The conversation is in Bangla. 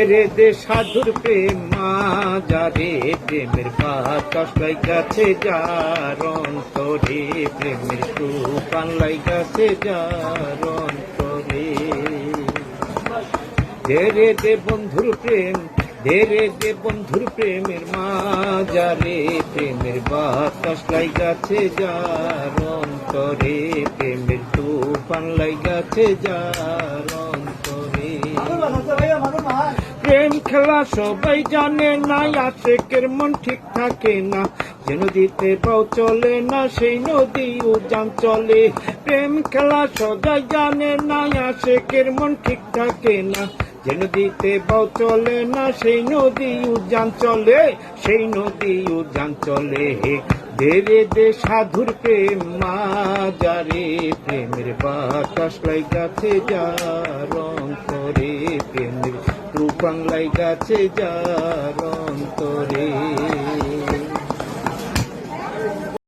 রে দে সাধুর প্রেম মাজারে প্রেমের বাতাস লাইগাছে যার অন্তরে প্রেমের তুফান লাইগাছে যার অন্তরে ধীরে দে বন্ধুর প্রেম ধীরে দে বন্ধুর প্রেমের মাজারে প্রেমের বাতাস লাইগাছে যার অন্তরে প্রেমের তুফান লাইগাছে যার অন্তরে প্রেম খেলা সবাই জানে না আশেকের মন ঠিক থাকে না যে নদীতে পাও চলে না সেই নদী উজান চলে প্রেম খেলা সবাই জানে না আশেকের মন ঠিক থাকে না যে নদীতে পাও চলে না সেই নদী উজান চলে সেই নদী উজান চলে ধীরে দে সাধুর প্রেম মাজারে প্রেমের বাতাস লাইগাছে যার অন্তরে প্রেমের তুফান লাইগাছে যার অন্তরে।